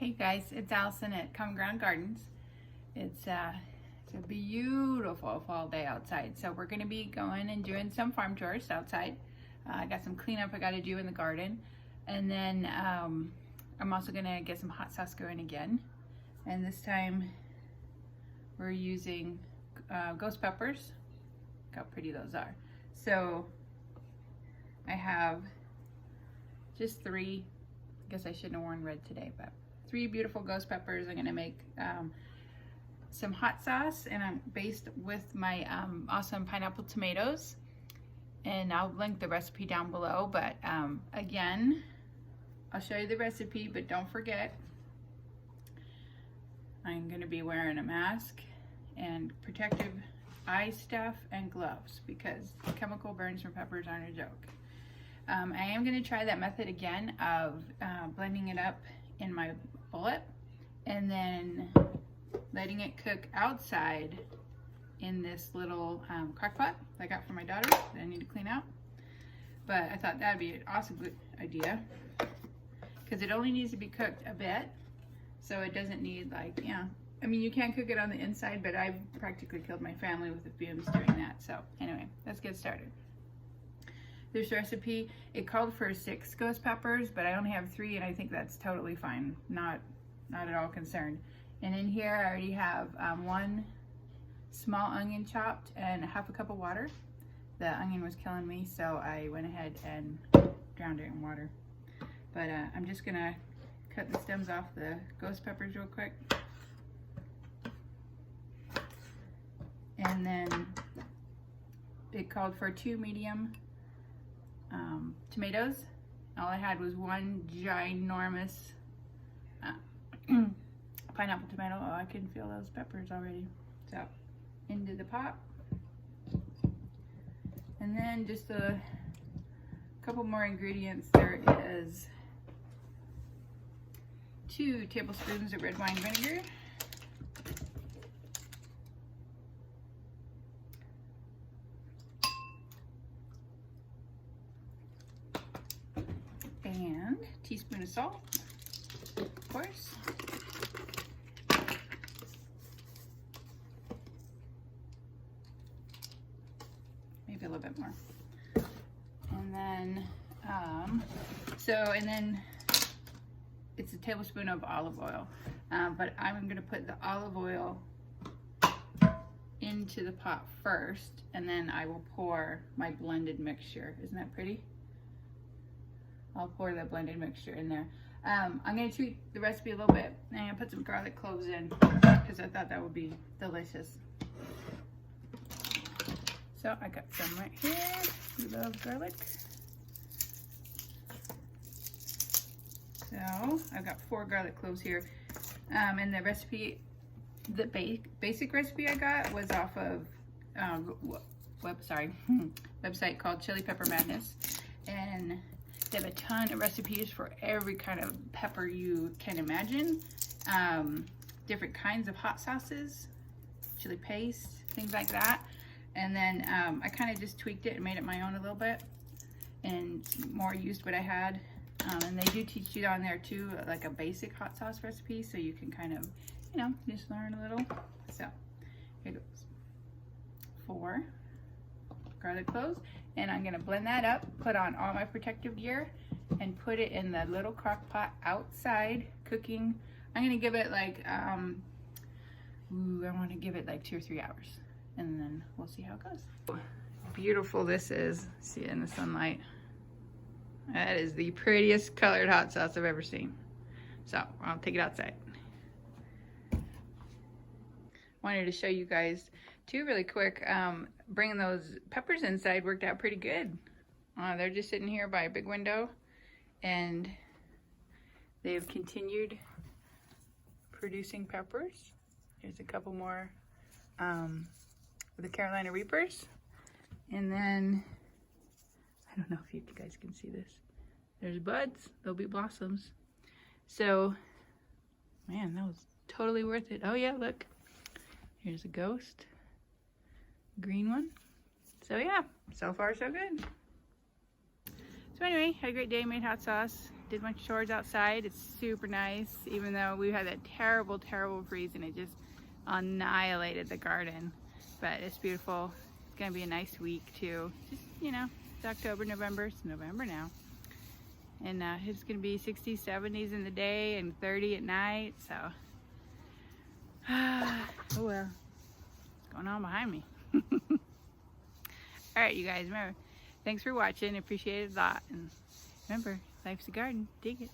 Hey guys, it's Allison at Common Ground Gardens. It's a beautiful fall day outside, so we're going to be going and doing some farm chores outside. I got some cleanup I got to do in the garden, and then I'm also going to get some hot sauce going again. And this time we're using ghost peppers. Look how pretty those are. So I have just three. I guess I shouldn't have worn red today, but 3 beautiful ghost peppers. I'm gonna make some hot sauce, and I'm based with my awesome pineapple tomatoes, and I'll link the recipe down below. But again, I'll show you the recipe, but don't forget, I'm gonna be wearing a mask and protective eye stuff and gloves because chemical burns from peppers aren't a joke. I am going to try that method again of blending it up in my bullet and then letting it cook outside in this little crock pot I got for my daughter that I need to clean out. But I thought that'd be an awesome good idea because it only needs to be cooked a bit, so it doesn't need, like, you know, I mean, you can cook it on the inside, but I've practically killed my family with the fumes doing that. So anyway, let's get started. This recipe, it called for 6 ghost peppers, but I only have 3, and I think that's totally fine. Not at all concerned. And in here, I already have 1 small onion chopped and 1/2 cup of water. The onion was killing me, so I went ahead and drowned it in water. But I'm just gonna cut the stems off the ghost peppers real quick. And then it called for 2 medium tomatoes. All I had was 1 ginormous pineapple tomato. Oh, I can feel those peppers already. So into the pot, and then just a couple more ingredients. There is 2 tablespoons of red wine vinegar, and a teaspoon of salt, of course. Maybe a little bit more. And then, and then it's a tablespoon of olive oil. But I'm gonna put the olive oil into the pot first, and then I will pour my blended mixture. Isn't that pretty? I'll pour the blended mixture in there. I'm going to tweak the recipe a little bit. I'm going to put some garlic cloves in because I thought that would be delicious. So I got some right here. We love garlic. So I've got 4 garlic cloves here. And the recipe, the basic recipe I got was off of website called Chili Pepper Madness. And they have a ton of recipes for every kind of pepper you can imagine. Different kinds of hot sauces, chili paste, things like that. And then I kind of just tweaked it and made it my own a little bit and more used what I had. And they do teach you on there too, like a basic hot sauce recipe, so you can kind of, you know, just learn a little. So here goes. 4 garlic cloves. And I'm gonna blend that up, put on all my protective gear, and put it in the little crock pot outside cooking. I'm gonna give it like, I wanna give it like 2 or 3 hours, and then we'll see how it goes. Beautiful this is, see it in the sunlight. That is the prettiest colored hot sauce I've ever seen. So I'll take it outside. Wanted to show you guys too really quick. Bringing those peppers inside worked out pretty good. They're just sitting here by a big window, and they've continued producing peppers. Here's a couple more with the Carolina Reapers. And then, I don't know if you guys can see this. There's buds, there'll be blossoms. So, man, that was totally worth it. Oh yeah, look. Here's a ghost. Green one. So yeah, so far so good. So anyway, had a great day, made hot sauce, did my chores outside. It's super nice, even though we had that terrible, terrible freeze and it just annihilated the garden. But it's beautiful. It's gonna be a nice week too. Just, you know, it's October, November. It's November now. And it's gonna be 60s, 70s in the day and 30 at night, so. Oh well, what's going on behind me? All right, you guys, remember, thanks for watching. Appreciate it a lot. And remember, life's a garden. Dig it.